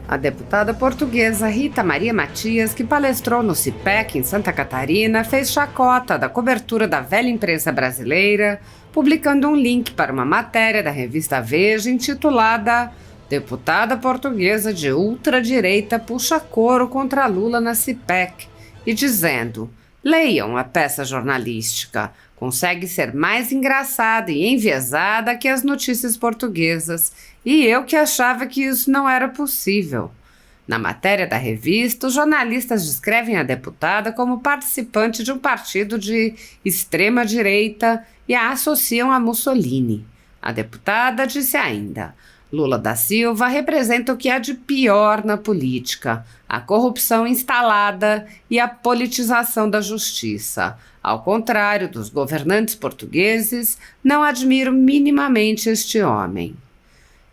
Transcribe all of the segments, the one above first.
A deputada portuguesa Rita Maria Matias, que palestrou no CIPEC em Santa Catarina, fez chacota da cobertura da velha imprensa brasileira, publicando um link para uma matéria da revista Veja intitulada "Deputada portuguesa de ultradireita puxa coro contra Lula na CIPEC", e dizendo: "Leiam a peça jornalística, consegue ser mais engraçada e enviesada que as notícias portuguesas, e eu que achava que isso não era possível." Na matéria da revista, os jornalistas descrevem a deputada como participante de um partido de extrema-direita e a associam a Mussolini. A deputada disse ainda: "Lula da Silva representa o que há de pior na política, a corrupção instalada e a politização da justiça. Ao contrário dos governantes portugueses, não admiro minimamente este homem."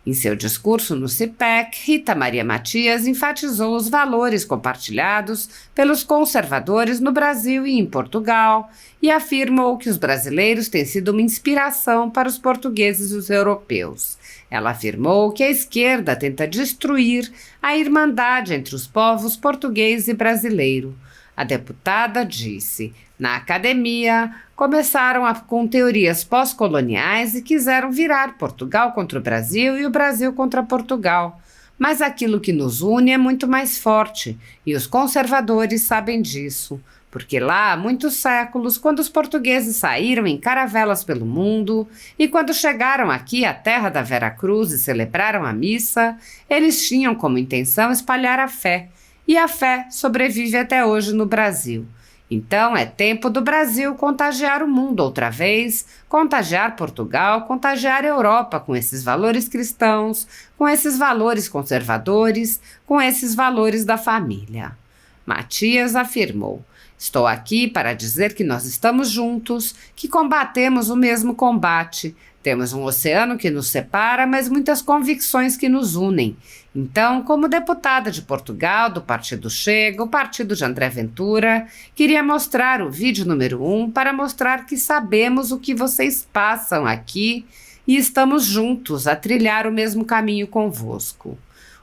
Em seu discurso no CIPEC, Rita Maria Matias enfatizou os valores compartilhados pelos conservadores no Brasil e em Portugal e afirmou que os brasileiros têm sido uma inspiração para os portugueses e os europeus. Ela afirmou que a esquerda tenta destruir a irmandade entre os povos português e brasileiro. A deputada disse: "Na academia, começaram com teorias pós-coloniais e quiseram virar Portugal contra o Brasil e o Brasil contra Portugal. Mas aquilo que nos une é muito mais forte, e os conservadores sabem disso. Porque lá, há muitos séculos, quando os portugueses saíram em caravelas pelo mundo e quando chegaram aqui à terra da Vera Cruz e celebraram a missa, eles tinham como intenção espalhar a fé. E a fé sobrevive até hoje no Brasil. Então é tempo do Brasil contagiar o mundo outra vez, contagiar Portugal, contagiar a Europa com esses valores cristãos, com esses valores conservadores, com esses valores da família." Matias afirmou: "Estou aqui para dizer que nós estamos juntos, que combatemos o mesmo combate. Temos um oceano que nos separa, mas muitas convicções que nos unem. Então, como deputada de Portugal, do Partido Chega, o partido de André Ventura, queria mostrar o vídeo número 1 para mostrar que sabemos o que vocês passam aqui e estamos juntos a trilhar o mesmo caminho convosco."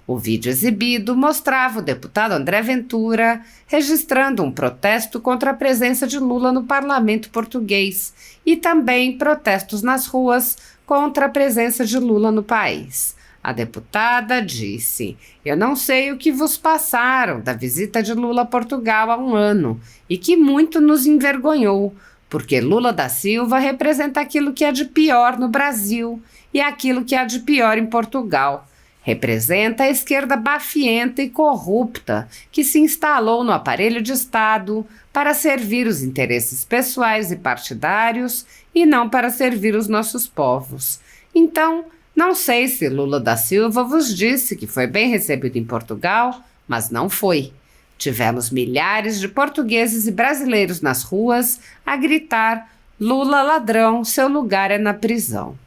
O vídeo exibido mostrava o deputado André Ventura registrando um protesto contra a presença de Lula no parlamento português e também protestos nas ruas contra a presença de Lula no país. A deputada disse: "Eu não sei o que vos passaram da visita de Lula a Portugal há um ano e que muito nos envergonhou, porque Lula da Silva representa aquilo que há de pior no Brasil e aquilo que há de pior em Portugal. Representa a esquerda bafienta e corrupta que se instalou no aparelho de Estado para servir os interesses pessoais e partidários e não para servir os nossos povos. Então, não sei se Lula da Silva vos disse que foi bem recebido em Portugal, mas não foi. Tivemos milhares de portugueses e brasileiros nas ruas a gritar: 'Lula ladrão, seu lugar é na prisão.'"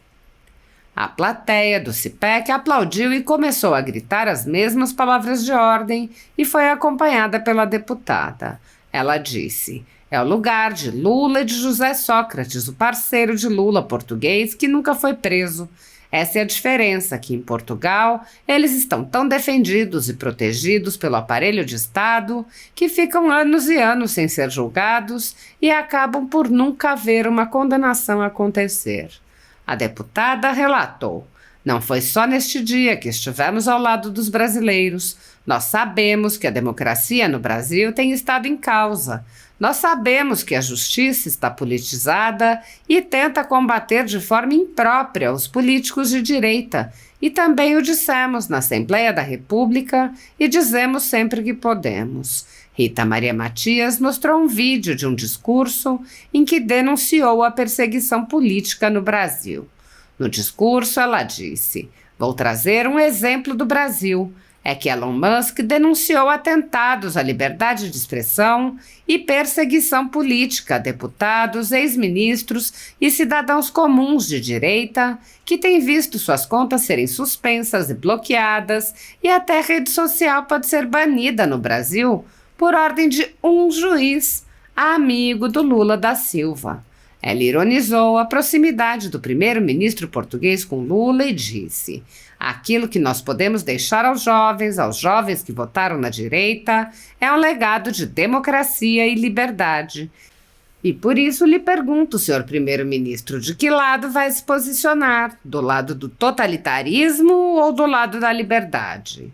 A plateia do CIPEC aplaudiu e começou a gritar as mesmas palavras de ordem e foi acompanhada pela deputada. Ela disse: "É o lugar de Lula e de José Sócrates, o parceiro de Lula português que nunca foi preso. Essa é a diferença, que em Portugal eles estão tão defendidos e protegidos pelo aparelho de Estado que ficam anos e anos sem ser julgados e acabam por nunca ver uma condenação acontecer." A deputada relatou: "Não foi só neste dia que estivemos ao lado dos brasileiros. Nós sabemos que a democracia no Brasil tem estado em causa. Nós sabemos que a justiça está politizada e tenta combater de forma imprópria os políticos de direita. E também o dissemos na Assembleia da República e dizemos sempre que podemos." Rita Maria Matias mostrou um vídeo de um discurso em que denunciou a perseguição política no Brasil. No discurso, ela disse: "Vou trazer um exemplo do Brasil. É que Elon Musk denunciou atentados à liberdade de expressão e perseguição política a deputados, ex-ministros e cidadãos comuns de direita que têm visto suas contas serem suspensas e bloqueadas e até rede social pode ser banida no Brasil por ordem de um juiz, amigo do Lula da Silva. Ela ironizou a proximidade do primeiro-ministro português com Lula e disse: aquilo que nós podemos deixar aos jovens que votaram na direita, é um legado de democracia e liberdade. E por isso lhe pergunto, senhor primeiro-ministro, de que lado vai se posicionar? Do lado do totalitarismo ou do lado da liberdade?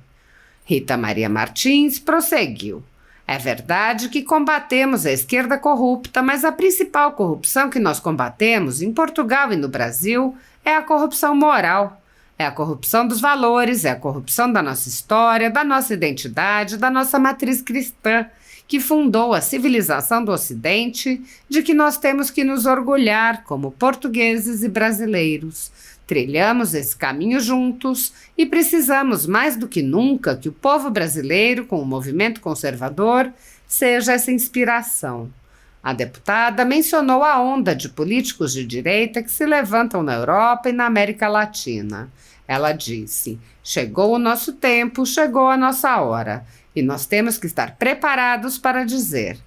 Rita Maria Martins prosseguiu. É verdade que combatemos a esquerda corrupta, mas a principal corrupção que nós combatemos em Portugal e no Brasil é a corrupção moral. É a corrupção dos valores, é a corrupção da nossa história, da nossa identidade, da nossa matriz cristã, que fundou a civilização do Ocidente, de que nós temos que nos orgulhar como portugueses e brasileiros. Trilhamos esse caminho juntos e precisamos mais do que nunca que o povo brasileiro, com o movimento conservador, seja essa inspiração. A deputada mencionou a onda de políticos de direita que se levantam na Europa e na América Latina. Ela disse: chegou o nosso tempo, chegou a nossa hora, e nós temos que estar preparados para dizer: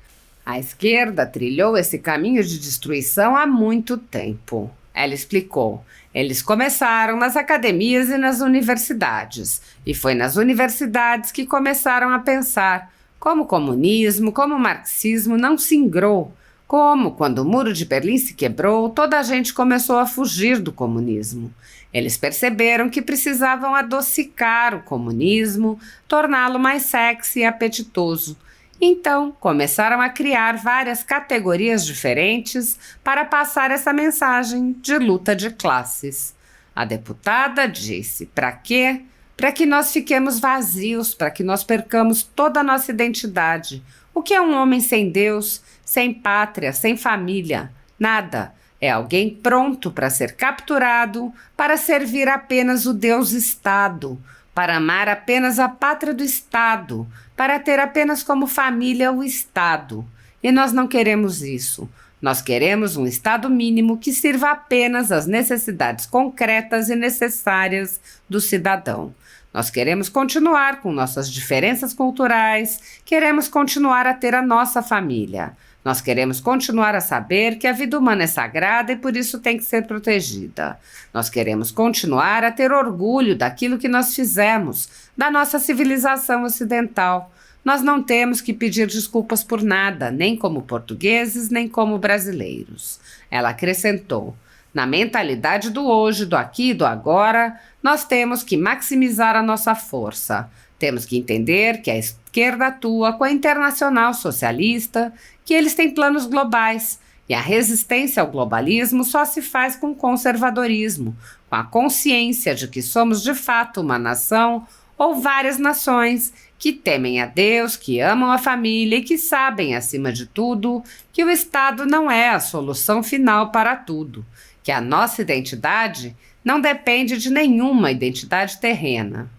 a esquerda trilhou esse caminho de destruição há muito tempo. Ela explicou: eles começaram nas academias e nas universidades, e foi nas universidades que começaram a pensar como o comunismo, como o marxismo não singrou, como, quando o muro de Berlim se quebrou, toda a gente começou a fugir do comunismo. Eles perceberam que precisavam adocicar o comunismo, torná-lo mais sexy e apetitoso. Então, começaram a criar várias categorias diferentes para passar essa mensagem de luta de classes. A deputada disse: para quê? Para que nós fiquemos vazios, para que nós percamos toda a nossa identidade. O que é um homem sem Deus, sem pátria, sem família? Nada. É alguém pronto para ser capturado, para servir apenas o Deus-Estado, para amar apenas a pátria do Estado, para ter apenas como família o Estado. E nós não queremos isso. Nós queremos um Estado mínimo que sirva apenas às necessidades concretas e necessárias do cidadão. Nós queremos continuar com nossas diferenças culturais, queremos continuar a ter a nossa família. Nós queremos continuar a saber que a vida humana é sagrada e por isso tem que ser protegida. Nós queremos continuar a ter orgulho daquilo que nós fizemos, da nossa civilização ocidental. Nós não temos que pedir desculpas por nada, nem como portugueses, nem como brasileiros. Ela acrescentou: na mentalidade do hoje, do aqui e do agora, nós temos que maximizar a nossa força. Temos que entender que a esquerda atua com a Internacional Socialista, que eles têm planos globais, e a resistência ao globalismo só se faz com conservadorismo, com a consciência de que somos de fato uma nação ou várias nações que temem a Deus, que amam a família e que sabem, acima de tudo, que o Estado não é a solução final para tudo, que a nossa identidade não depende de nenhuma identidade terrena.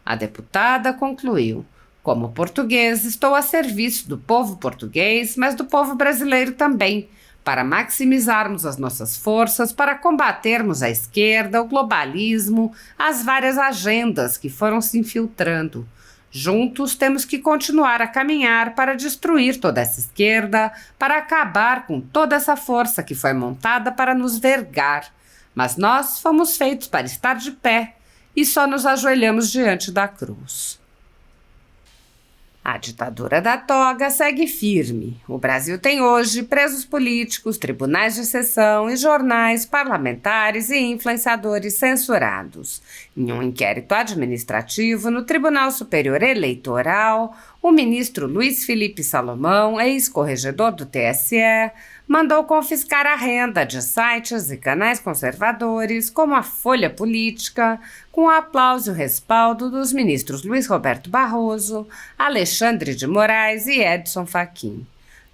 A deputada concluiu: como português, estou a serviço do povo português, mas do povo brasileiro também, para maximizarmos as nossas forças, para combatermos a esquerda, o globalismo, as várias agendas que foram se infiltrando. Juntos temos que continuar a caminhar para destruir toda essa esquerda, para acabar com toda essa força que foi montada para nos vergar. Mas nós fomos feitos para estar de pé e só nos ajoelhamos diante da cruz. A ditadura da toga segue firme. O Brasil tem hoje presos políticos, tribunais de exceção e jornais, parlamentares e influenciadores censurados. Em um inquérito administrativo no Tribunal Superior Eleitoral, o ministro Luiz Felipe Salomão, ex-corregedor do TSE, mandou confiscar a renda de sites e canais conservadores, como a Folha Política, com o aplauso e o respaldo dos ministros Luiz Roberto Barroso, Alexandre de Moraes e Edson Fachin.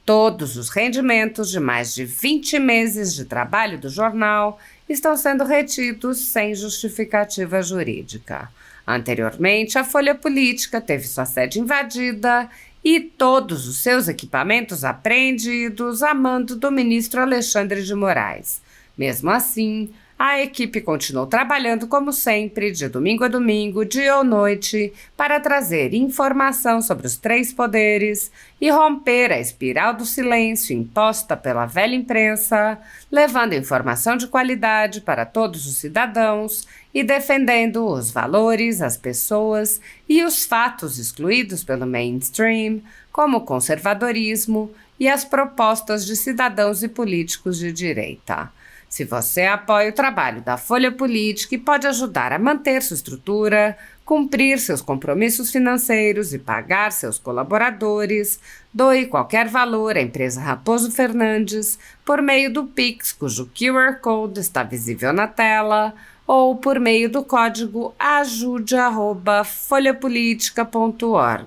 Todos os rendimentos de mais de 20 meses de trabalho do jornal estão sendo retidos sem justificativa jurídica. Anteriormente, a Folha Política teve sua sede invadida e todos os seus equipamentos apreendidos a mando do ministro Alexandre de Moraes. Mesmo assim, A equipe continuou trabalhando como sempre, de domingo a domingo, dia ou noite, para trazer informação sobre os três poderes e romper a espiral do silêncio imposta pela velha imprensa, levando informação de qualidade para todos os cidadãos e defendendo os valores, as pessoas e os fatos excluídos pelo mainstream, como o conservadorismo e as propostas de cidadãos e políticos de direita. Se você apoia o trabalho da Folha Política e pode ajudar a manter sua estrutura, cumprir seus compromissos financeiros e pagar seus colaboradores, doe qualquer valor à empresa Raposo Fernandes por meio do Pix, cujo QR Code está visível na tela, ou por meio do código ajude@folhapolitica.org.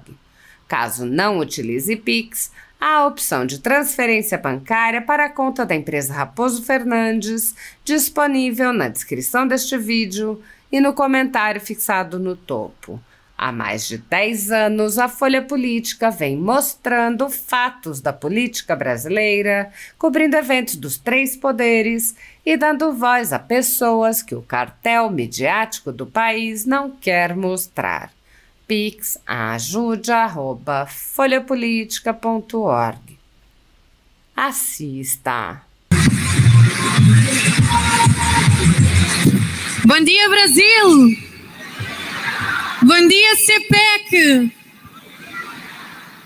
Caso não utilize Pix, há a opção de transferência bancária para a conta da empresa Raposo Fernandes, disponível na descrição deste vídeo e no comentário fixado no topo. Há mais de 10 anos, a Folha Política vem mostrando fatos da política brasileira, cobrindo eventos dos três poderes e dando voz a pessoas que o cartel midiático do país não quer mostrar. Pix ajude@folhapolitica.org. Assista. Bom dia, Brasil! Bom dia, CPEC!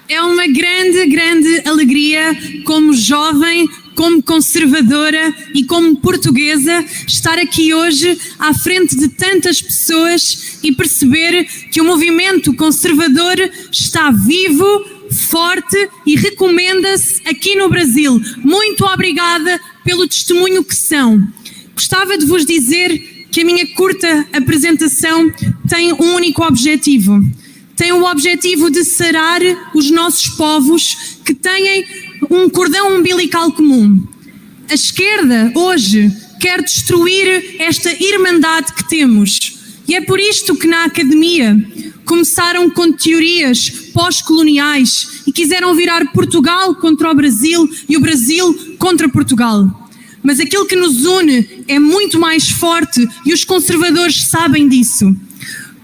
É uma grande alegria, como jovem, como conservadora e como portuguesa, estar aqui hoje à frente de tantas pessoas e perceber que o movimento conservador está vivo, forte e recomenda-se aqui no Brasil. Muito obrigada pelo testemunho que são. Gostava de vos dizer que a minha curta apresentação tem um único objetivo. Tem o objetivo de sarar os nossos povos que têm um cordão umbilical comum. A esquerda, hoje, quer destruir esta irmandade que temos. E é por isto que na academia começaram com teorias pós-coloniais e quiseram virar Portugal contra o Brasil e o Brasil contra Portugal. Mas aquilo que nos une é muito mais forte e os conservadores sabem disso.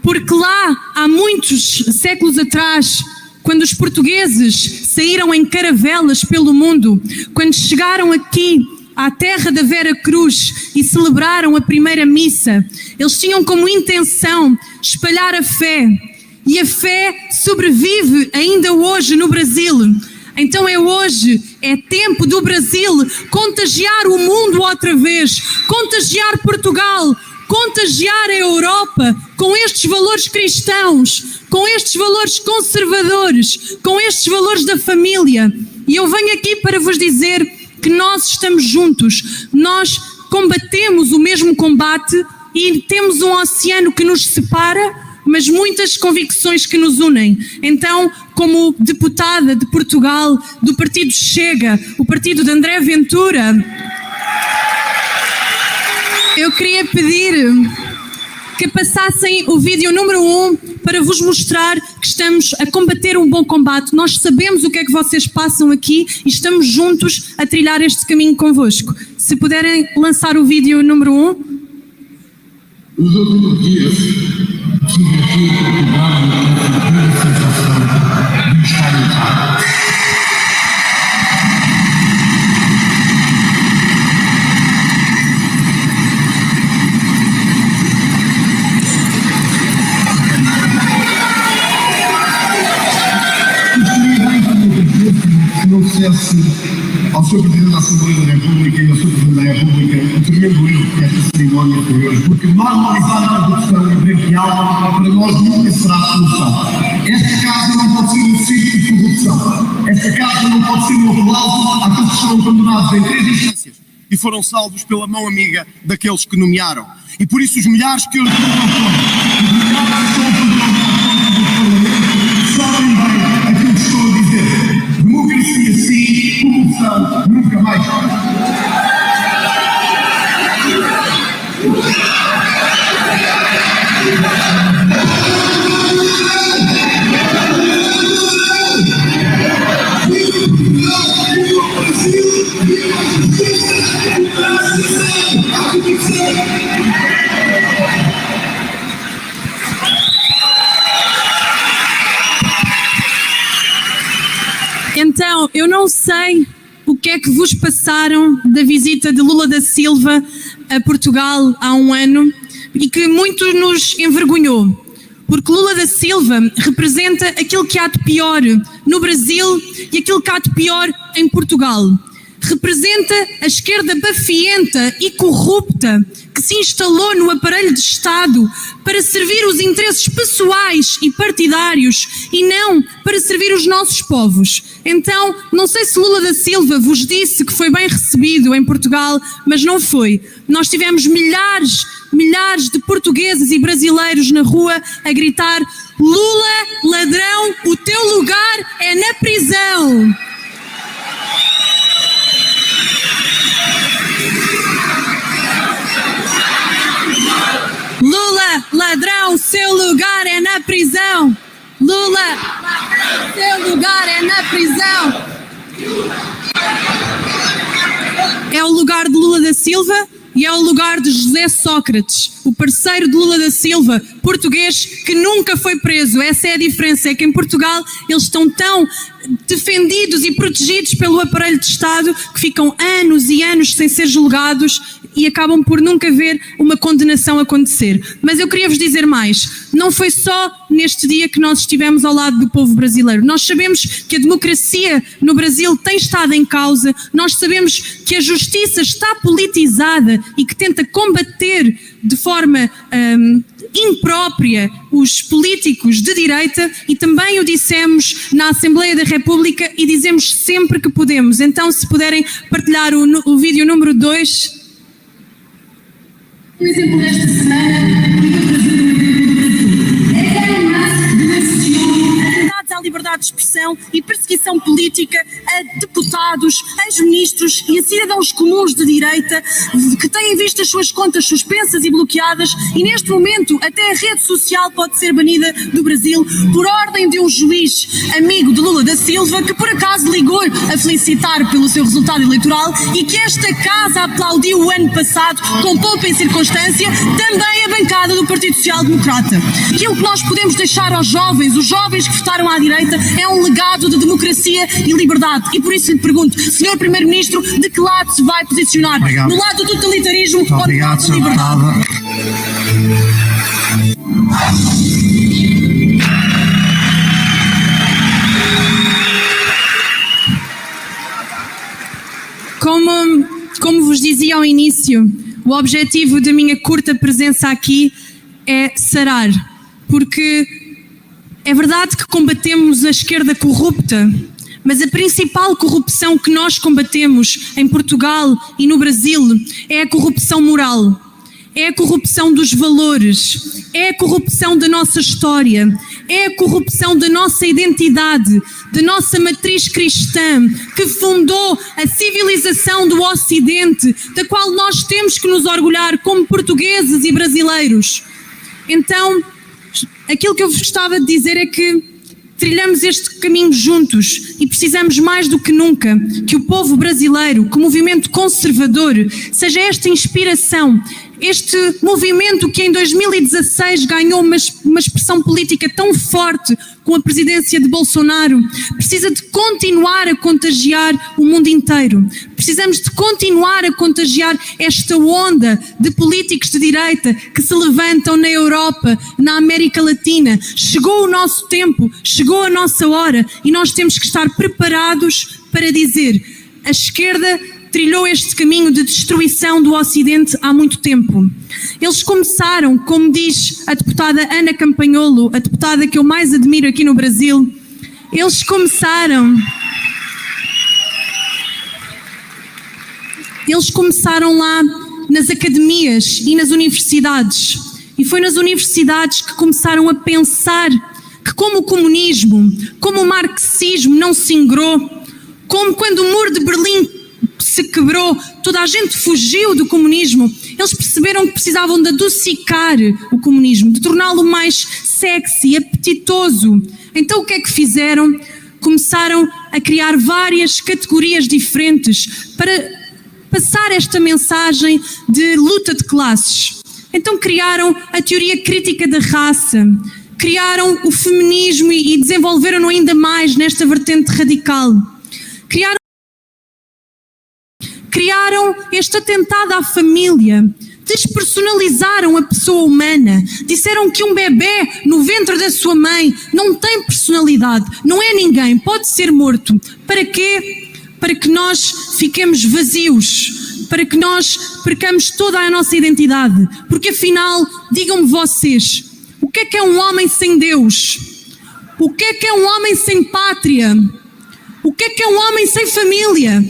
Porque lá, há muitos séculos atrás, quando os portugueses saíram em caravelas pelo mundo, quando chegaram aqui à terra da Vera Cruz e celebraram a primeira missa, eles tinham como intenção espalhar a fé. E a fé sobrevive ainda hoje no Brasil. Então é tempo do Brasil contagiar o mundo outra vez, contagiar Portugal, contagiar a Europa com estes valores cristãos, com estes valores conservadores, com estes valores da família. E eu venho aqui para vos dizer que nós estamos juntos, nós combatemos o mesmo combate e temos um oceano que nos separa, mas muitas convicções que nos unem. Então, como deputada de Portugal, do partido Chega, o partido de André Ventura, eu queria pedir que passassem o vídeo número 1 para vos mostrar que estamos a combater um bom combate. Nós sabemos o que é que vocês passam aqui e estamos juntos a trilhar este caminho convosco. Se puderem lançar o vídeo número 1. Os últimos dias tive aqui em Portugal a sensação de estar em casa. Se não dissesse ao Sr. Presidente da Assembleia da República e ao Sr. Presidente da República o tremendo erro que esta cerimónia foi hoje, porque normalizar a corrupção empresarial para nós nunca será a solução. Esta casa não pode ser um sítio de corrupção. Esta casa não pode ser um aplauso àqueles que foram condenados em 3 instâncias e foram salvos pela mão amiga daqueles que nomearam. E por isso os milhares que hoje sabem bem aquilo que estou a dizer. Democracia sim, corrupção nunca mais. sei o que é que vos passaram da visita de Lula da Silva a Portugal há um ano e que muito nos envergonhou. Porque Lula da Silva representa aquilo que há de pior no Brasil e aquilo que há de pior em Portugal. Representa a esquerda bafienta e corrupta que se instalou no aparelho de Estado para servir os interesses pessoais e partidários e não para servir os nossos povos. Então, não sei se Lula da Silva vos disse que foi bem recebido em Portugal, mas não foi. Nós tivemos milhares de portugueses e brasileiros na rua a gritar: Lula, ladrão, o teu lugar é na prisão. Lula, ladrão, seu lugar é na prisão. Lula, ladrão, seu lugar é na prisão. É o lugar de Lula da Silva e é o lugar de José Sócrates, o parceiro de Lula da Silva, português, que nunca foi preso. Essa é a diferença, é que em Portugal eles estão tão defendidos e protegidos pelo aparelho de Estado que ficam anos e anos sem ser julgados e acabam por nunca ver uma condenação acontecer. Mas eu queria vos dizer mais, não foi só neste dia que nós estivemos ao lado do povo brasileiro. Nós sabemos que a democracia no Brasil tem estado em causa, nós sabemos que a justiça está politizada e que tenta combater de forma imprópria os políticos de direita, e também o dissemos na Assembleia da República e dizemos sempre que podemos. Então, se puderem partilhar o vídeo número 2. Um exemplo desta semana, à liberdade de expressão e perseguição política a deputados, ex-ministros e a cidadãos comuns de direita que têm visto as suas contas suspensas e bloqueadas, e neste momento até a rede social pode ser banida do Brasil por ordem de um juiz amigo de Lula da Silva, que por acaso ligou-lhe a felicitar pelo seu resultado eleitoral e que esta casa aplaudiu o ano passado com poupa em circunstância, também a bancada do Partido Social Democrata. Aquilo que nós podemos deixar aos jovens, os jovens que votaram à direita, é um legado de democracia e liberdade. E por isso lhe pergunto, Sr. Primeiro-Ministro, de que lado se vai posicionar? Obrigado. No lado do totalitarismo ou do Obrigado, lado da liberdade? Como vos dizia ao início, o objetivo da minha curta presença aqui é sarar, porque é verdade que combatemos a esquerda corrupta, mas a principal corrupção que nós combatemos em Portugal e no Brasil é a corrupção moral, é a corrupção dos valores, é a corrupção da nossa história, é a corrupção da nossa identidade, da nossa matriz cristã, que fundou a civilização do Ocidente, da qual nós temos que nos orgulhar como portugueses e brasileiros. Então, aquilo que eu vos gostava de dizer é que trilhamos este caminho juntos e precisamos mais do que nunca que o povo brasileiro, que o movimento conservador, seja esta inspiração, este movimento que em 2016 ganhou uma expressão política tão forte com a presidência de Bolsonaro, precisa de continuar a contagiar o mundo inteiro. Precisamos de continuar a contagiar esta onda de políticos de direita que se levantam na Europa, na América Latina. Chegou o nosso tempo, chegou a nossa hora e nós temos que estar preparados para dizer: a esquerda trilhou este caminho de destruição do Ocidente há muito tempo. Eles começaram, como diz a deputada Ana Campanholo, a deputada que eu mais admiro aqui no Brasil, eles começaram lá nas academias e nas universidades. E foi nas universidades que começaram a pensar que, como o comunismo, como o marxismo não se ingrou, como quando o muro de Berlim se quebrou, toda a gente fugiu do comunismo, eles perceberam que precisavam de adocicar o comunismo, de torná-lo mais sexy, apetitoso. Então o que é que fizeram? Começaram a criar várias categorias diferentes para passar esta mensagem de luta de classes. Então criaram a teoria crítica da raça, criaram o feminismo e desenvolveram-no ainda mais nesta vertente radical. Criaram criaram este atentado à família, despersonalizaram a pessoa humana, disseram que um bebê no ventre da sua mãe não tem personalidade, não é ninguém, pode ser morto. Para quê? Para que nós fiquemos vazios, para que nós percamos toda a nossa identidade. Porque afinal, digam-me vocês, o que é um homem sem Deus? O que é um homem sem pátria? O que é um homem sem família?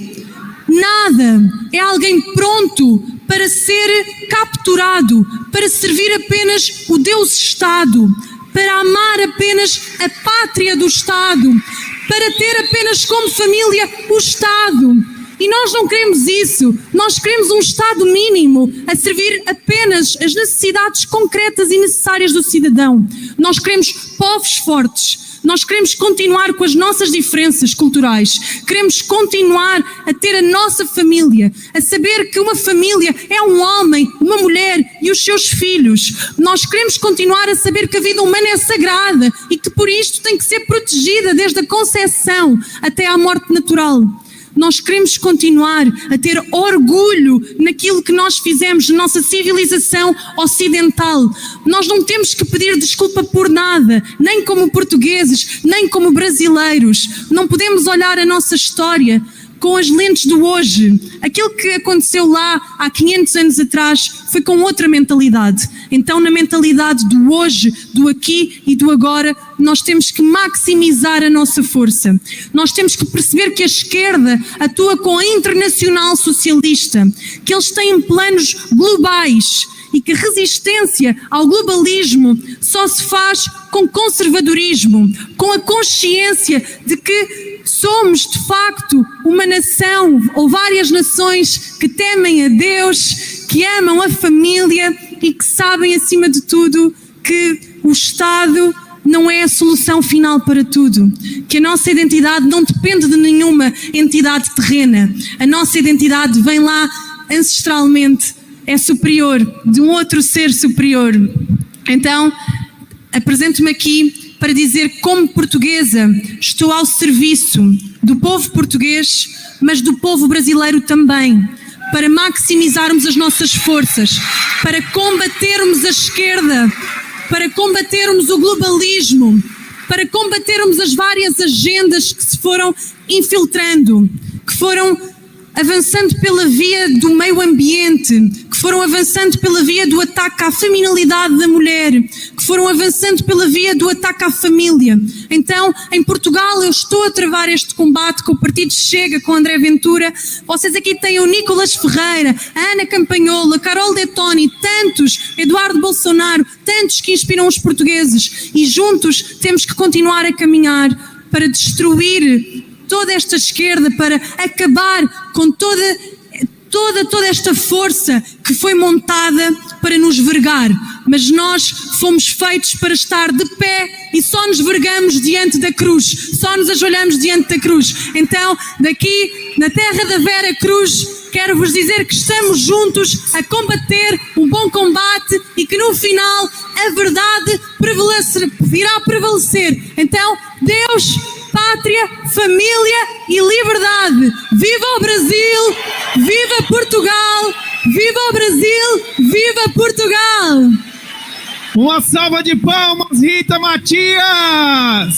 Nada. É alguém pronto para ser capturado, para servir apenas o Deus-Estado, para amar apenas a pátria do Estado, para ter apenas como família o Estado. E nós não queremos isso. Nós queremos um Estado mínimo a servir apenas as necessidades concretas e necessárias do cidadão. Nós queremos povos fortes. Nós queremos continuar com as nossas diferenças culturais. Queremos continuar a ter a nossa família, a saber que uma família é um homem, uma mulher e os seus filhos. Nós queremos continuar a saber que a vida humana é sagrada e que por isto tem que ser protegida desde a concepção até à morte natural. Nós queremos continuar a ter orgulho naquilo que nós fizemos na nossa civilização ocidental. Nós não temos que pedir desculpa por nada, nem como portugueses, nem como brasileiros. Não podemos olhar a nossa história com as lentes do hoje. Aquilo que aconteceu lá há 500 anos atrás foi com outra mentalidade. Então, na mentalidade do hoje, do aqui e do agora, nós temos que maximizar a nossa força. Nós temos que perceber que a esquerda atua com a Internacional Socialista, que eles têm planos globais e que resistência ao globalismo só se faz com conservadorismo, com a consciência de que somos, de facto, uma nação ou várias nações que temem a Deus, que amam a família e que sabem, acima de tudo, que o Estado não é a solução final para tudo. Que a nossa identidade não depende de nenhuma entidade terrena. A nossa identidade vem lá ancestralmente, é superior, de um outro ser superior. Então, apresento-me aqui para dizer que, como portuguesa, estou ao serviço do povo português, mas do povo brasileiro também, para maximizarmos as nossas forças, para combatermos a esquerda, para combatermos o globalismo, para combatermos as várias agendas que se foram infiltrando, que foram avançando pela via do meio ambiente, que foram avançando pela via do ataque à feminilidade da mulher, que foram avançando pela via do ataque à família. Então, em Portugal, eu estou a travar este combate com o Partido Chega, com André Ventura. Vocês aqui têm o Nicolas Ferreira, a Ana Campanhola, a Carol Detoni, tantos, Eduardo Bolsonaro, tantos que inspiram os portugueses. E juntos temos que continuar a caminhar para destruir toda esta esquerda, para acabar com toda esta força que foi montada para nos vergar. Mas nós fomos feitos para estar de pé e só nos vergamos diante da cruz, só nos ajoelhamos diante da cruz. Então, daqui, na terra da Vera Cruz, quero vos dizer que estamos juntos a combater o bom combate e que no final a verdade irá prevalecer. Então, Deus, pátria, família e liberdade. Viva o Brasil, viva Portugal, viva o Brasil, viva Portugal! Uma salva de palmas, Rita Matias!